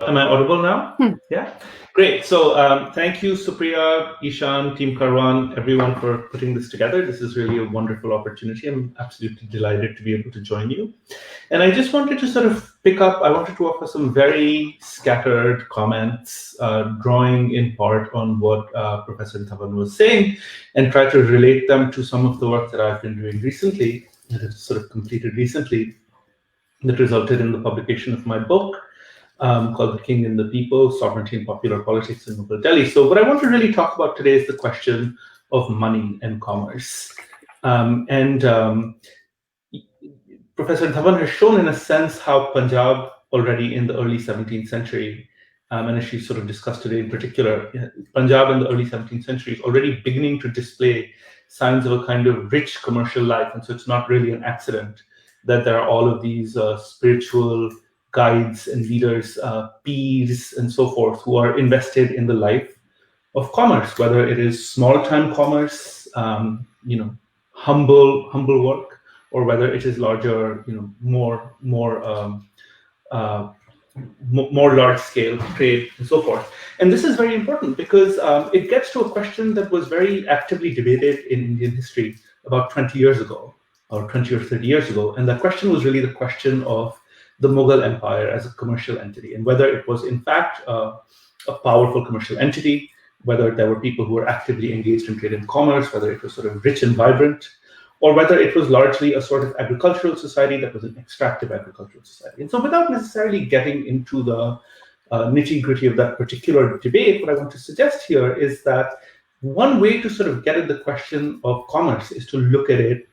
Am I audible now? Yeah, great. So thank you, Supriya, Ishan, Team Karwaan, everyone for putting this together. This is really a wonderful opportunity. I'm absolutely delighted to be able to join you. And I just wanted to sort of I wanted to offer some very scattered comments, drawing in part on what Professor Dhawan was saying, and try to relate them to some of the work that I've been doing recently, that I've sort of completed recently, that resulted in the publication of my book, called The King and the People, Sovereignty and Popular Politics in Mughal Delhi. So what I want to really talk about today is the question of money and commerce. Professor Dhawan has shown, in a sense, how Punjab already in the early 17th century, and as she sort of discussed today in particular, Punjab in the early 17th century is already beginning to display signs of a kind of rich commercial life. And so it's not really an accident that there are all of these spiritual guides and leaders, peers, and so forth, who are invested in the life of commerce, whether it is small-time commerce, humble work, or whether it is larger, more large-scale trade and so forth. And this is very important because it gets to a question that was very actively debated in Indian history about 20 years ago, or 20 or 30 years ago. And that question was really the question of the Mughal Empire as a commercial entity, and whether it was in fact a powerful commercial entity, whether there were people who were actively engaged in trade and commerce, whether it was sort of rich and vibrant, or whether it was largely a sort of agricultural society that was an extractive agricultural society. And so without necessarily getting into the nitty-gritty of that particular debate, what I want to suggest here is that one way to sort of get at the question of commerce is to look at it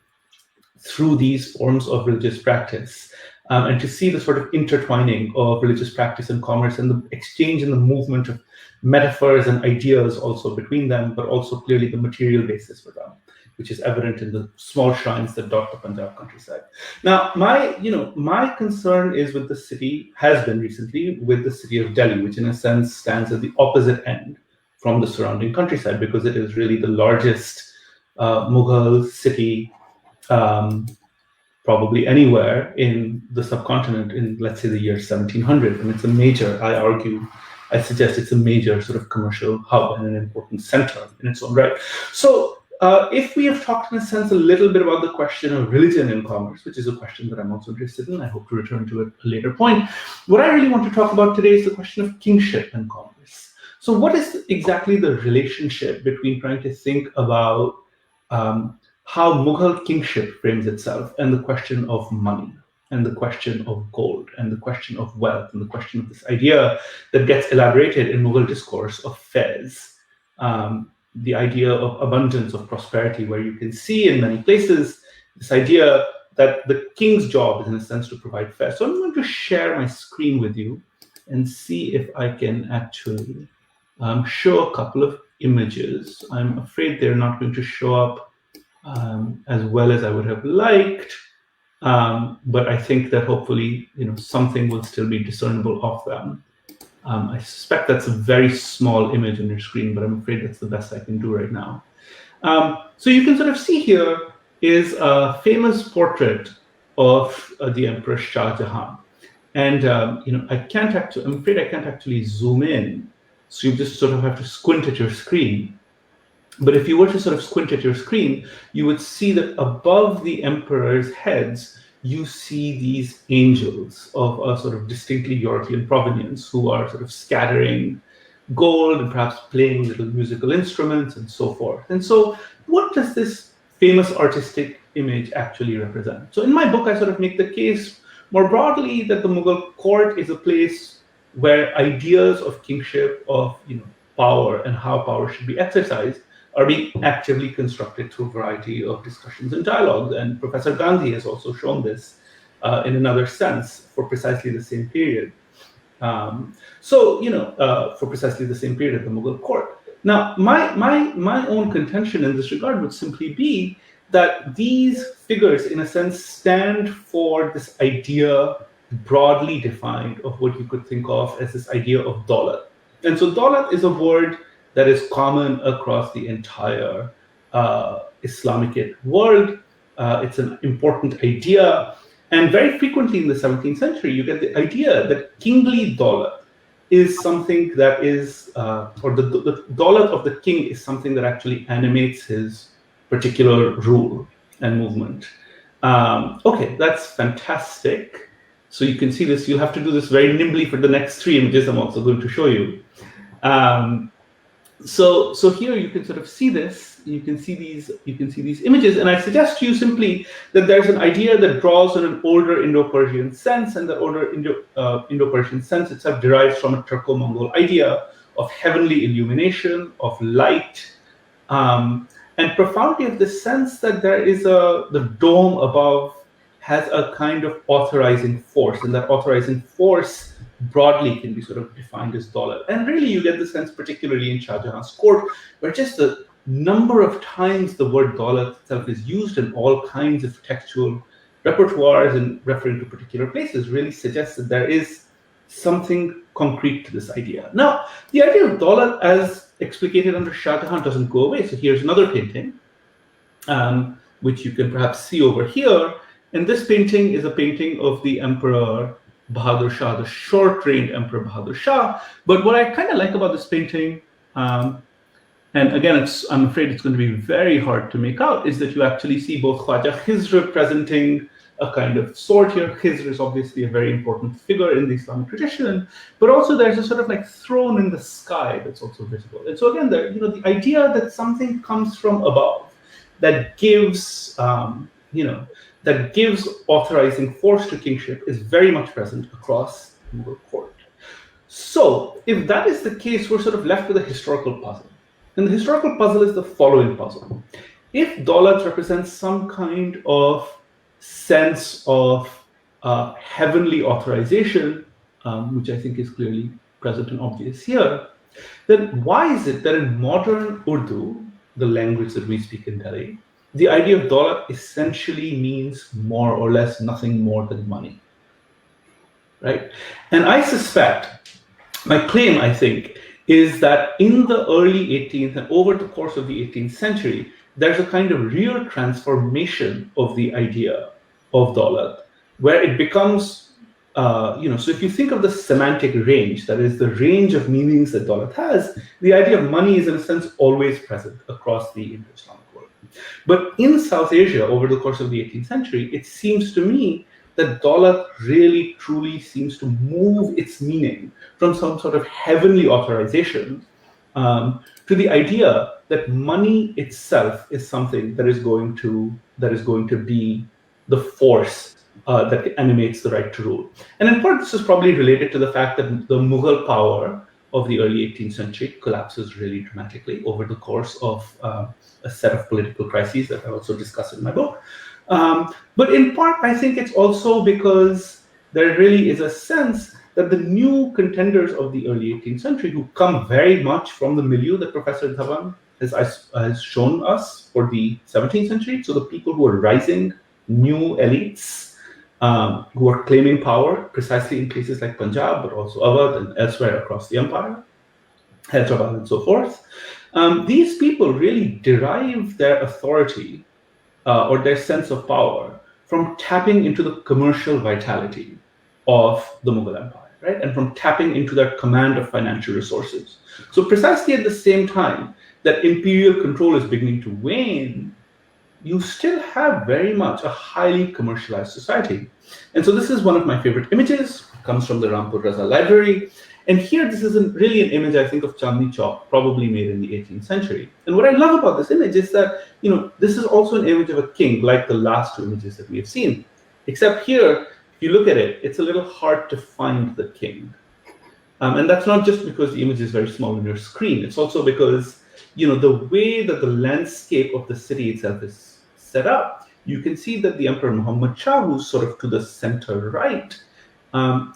through these forms of religious practice, and to see the sort of intertwining of religious practice and commerce, and the exchange and the movement of metaphors and ideas also between them, but also clearly the material basis for them, which is evident in the small shrines that dot the Punjab countryside. Now, my concern is with the city, has been recently, with the city of Delhi, which in a sense stands at the opposite end from the surrounding countryside, because it is really the largest Mughal city probably anywhere in the subcontinent in, let's say, the year 1700. And it's a major, I suggest it's a major sort of commercial hub and an important center in its own right. So if we have talked in a sense a little bit about the question of religion and commerce, which is a question that I'm also interested in, I hope to return to it at a later point. What I really want to talk about today is the question of kingship and commerce. So what is exactly the relationship between trying to think about how Mughal kingship frames itself, and the question of money, and the question of gold, and the question of wealth, and the question of this idea that gets elaborated in Mughal discourse of fairs, the idea of abundance, of prosperity, where you can see in many places this idea that the king's job is in a sense to provide fairs. So I'm going to share my screen with you and see if I can actually show a couple of images. I'm afraid they're not going to show up as well as I would have liked, but I think that hopefully something will still be discernible of them. I suspect that's a very small image on your screen, but I'm afraid that's the best I can do right now. So you can sort of see here is a famous portrait of the Emperor Shah Jahan. And I'm afraid I can't actually zoom in. So you just sort of have to squint at your screen. But if you were to sort of squint at your screen, you would see that above the emperor's heads, you see these angels of a sort of distinctly European provenience who are sort of scattering gold and perhaps playing little musical instruments and so forth. And so what does this famous artistic image actually represent? So in my book, I sort of make the case more broadly that the Mughal court is a place where ideas of kingship, of power, and how power should be exercised are being actively constructed through a variety of discussions and dialogues. And Professor Gandhi has also shown this in another sense for precisely the same period. For precisely the same period at the Mughal court. Now, my own contention in this regard would simply be that these figures, in a sense, stand for this idea broadly defined of what you could think of as this idea of daulat. And so daulat is a word that is common across the entire Islamic world. It's an important idea. And very frequently in the 17th century, you get the idea that kingly daulat is something that is, or the daulat of the king is something that actually animates his particular rule and movement. Okay, that's fantastic. So you can see this. You'll have to do this very nimbly for the next three images I'm also going to show you. So here you can sort of see this. You can see these images, and I suggest to you simply that there's an idea that draws on an older Indo-Persian sense, and the older Indo-Persian sense itself derives from a Turco-Mongol idea of heavenly illumination, of light, and profoundly of the sense that there is the dome above has a kind of authorizing force, and that authorizing force broadly can be sort of defined as daulat. And really you get the sense, particularly in Shah Jahan's court, where just the number of times the word daulat itself is used in all kinds of textual repertoires and referring to particular places really suggests that there is something concrete to this idea. Now, the idea of daulat as explicated under Shah Jahan doesn't go away. So here's another painting, which you can perhaps see over here. And this painting is a painting of the Emperor Bahadur Shah, the short-reigned Emperor Bahadur Shah. But what I kind of like about this painting, and again, I'm afraid it's going to be very hard to make out, is that you actually see both Khwaja Khizr presenting a kind of sword here. Khizr is obviously a very important figure in the Islamic tradition, but also there's a sort of like throne in the sky that's also visible. And so again, the idea that something comes from above that gives, that gives authorizing force to kingship is very much present across the Mughal court. So if that is the case, we're sort of left with a historical puzzle. And the historical puzzle is the following puzzle. If daulat represents some kind of sense of heavenly authorization, which I think is clearly present and obvious here, then why is it that in modern Urdu, the language that we speak in Delhi, the idea of daulat essentially means more or less nothing more than money, right? And I suspect, my claim, I think, is that in the early 18th and over the course of the 18th century, there's a kind of real transformation of the idea of daulat, where it becomes, so if you think of the semantic range, that is the range of meanings that daulat has, the idea of money is in a sense always present across the Indo-Islamic world. But in South Asia, over the course of the 18th century, it seems to me that daulat really, truly seems to move its meaning from some sort of heavenly authorization to the idea that money itself is something that is going to be the force that animates the right to rule. And in part, this is probably related to the fact that the Mughal power of the early 18th century collapses really dramatically over the course of a set of political crises that I also discuss in my book. But in part, I think it's also because there really is a sense that the new contenders of the early 18th century, who come very much from the milieu that Professor Dhawan has shown us for the 17th century, so the people who are rising, new elites, who are claiming power precisely in places like Punjab, but also Awadh and elsewhere across the empire, Hyderabad and so forth. These people really derive their authority or their sense of power from tapping into the commercial vitality of the Mughal Empire, right? And from tapping into their command of financial resources. So precisely at the same time that imperial control is beginning to wane, you still have very much a highly commercialized society. And so this is one of my favorite images, it comes from the Rampur Raza Library. And here, this is really an image, I think, of Chandni Chowk, probably made in the 18th century. And what I love about this image is that, this is also an image of a king, like the last two images that we have seen. Except here, if you look at it, it's a little hard to find the king. And that's not just because the image is very small on your screen. It's also because, the way that the landscape of the city itself is set up, you can see that the Emperor Muhammad Shah, who's sort of to the center right,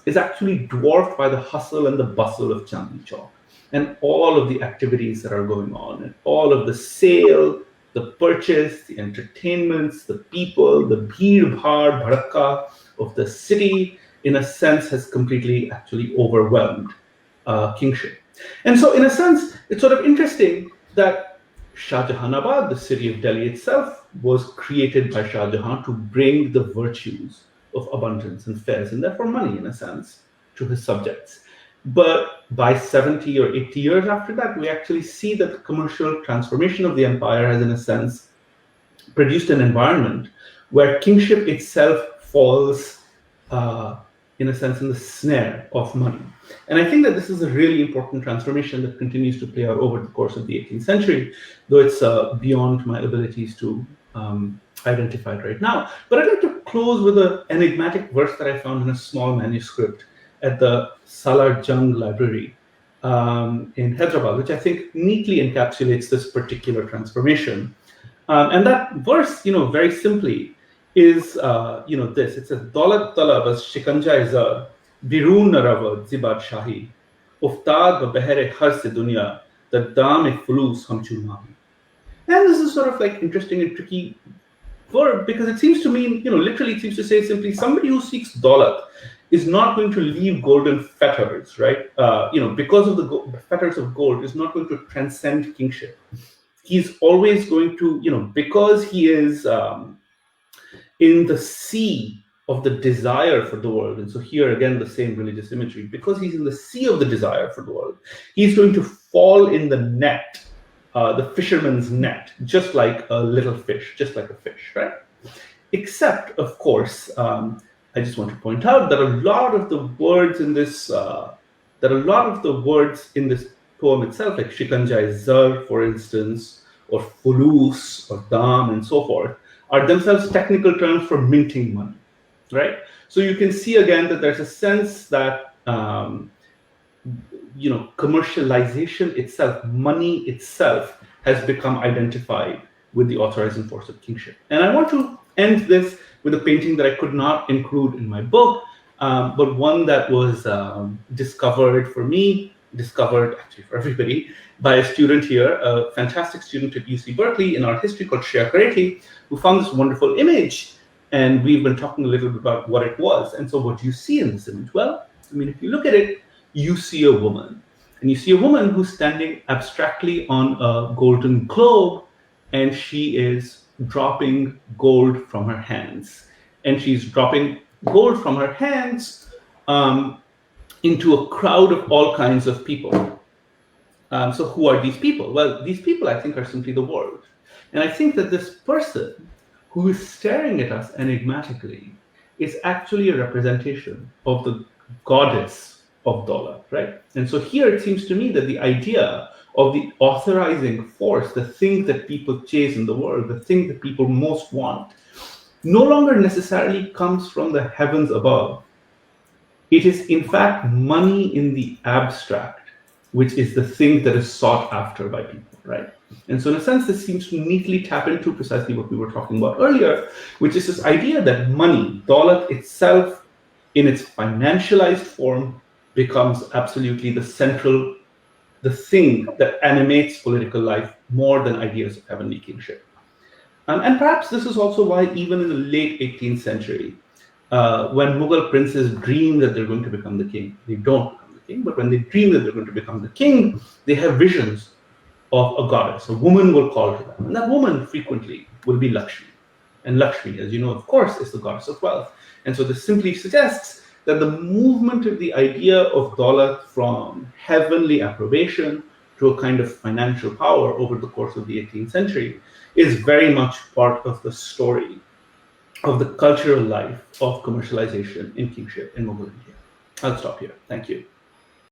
is actually dwarfed by the hustle and the bustle of Chandni Chowk and all of the activities that are going on and all of the sale, the purchase, the entertainments, the people, the bheer bhar bhadka of the city, in a sense, has completely actually overwhelmed kingship. And so in a sense, it's sort of interesting that Shahjahanabad, the city of Delhi itself, was created by Shah Jahan to bring the virtues of abundance and fairs, and therefore money, in a sense, to his subjects. But by 70 or 80 years after that, we actually see that the commercial transformation of the empire has, in a sense, produced an environment where kingship itself falls, in a sense, in the snare of money. And I think that this is a really important transformation that continues to play out over the course of the 18th century, though it's beyond my abilities to identify it right now. But I'd like to close with an enigmatic verse that I found in a small manuscript at the Salar Jung Library in Hyderabad, which I think neatly encapsulates this particular transformation. And that verse, very simply, is this. It says, "Daulat talab as shikanja zar, birun naravad zibad shahi, uftad ba behere har se dunya, the dam e fulus hamchu mahi." And this is sort of like interesting and tricky word, because it seems to mean, literally it seems to say simply somebody who seeks daulat is not going to leave golden fetters, right? Because of the fetters of gold, is not going to transcend kingship. He's always going to, because he is in the sea of the desire for the world. And so here again, the same religious imagery, because he's in the sea of the desire for the world, he's going to fall in the net, the fisherman's net, just like a little fish, just like a fish, right? Except, of course, I just want to point out that a lot of the words in this, poem itself, like shikanja zar, for instance, or fulus, or dam, and so forth, are themselves technical terms for minting money, right? So you can see again that there's a sense that, commercialization itself, money itself, has become identified with the authorizing force of kingship. And I want to end this with a painting that I could not include in my book, but one that was discovered actually for everybody, by a student here, a fantastic student at UC Berkeley in art history called Shreya Kareti, who found this wonderful image. And we've been talking a little bit about what it was. And so what do you see in this image? Well, if you look at it, you see a woman. And you see a woman who's standing abstractly on a golden globe, and she is dropping gold from her hands. And she's dropping gold from her hands into a crowd of all kinds of people. So who are these people? Well, these people, I think, are simply the world. And I think that this person who is staring at us enigmatically is actually a representation of the goddess of Daulat, right? And so here it seems to me that the idea of the authorizing force, the thing that people chase in the world, the thing that people most want, no longer necessarily comes from the heavens above. It is, in fact, money in the abstract, which is the thing that is sought after by people, right? And so in a sense, this seems to neatly tap into precisely what we were talking about earlier, which is this idea that money, Daulat itself, in its financialized form, becomes absolutely the thing that animates political life more than ideas of heavenly kingship. And perhaps this is also why even in the late 18th century, when Mughal princes dream that they're going to become the king, they don't become the king, but when they dream that they're going to become the king, they have visions of a goddess. A woman will call to them, and that woman frequently will be Lakshmi. And Lakshmi, as you know, of course, is the goddess of wealth. And so this simply suggests that the movement of the idea of Daulat from heavenly approbation to a kind of financial power over the course of the 18th century is very much part of the story of the cultural life of commercialization in kingship in Mughal India. I'll stop here. Thank you.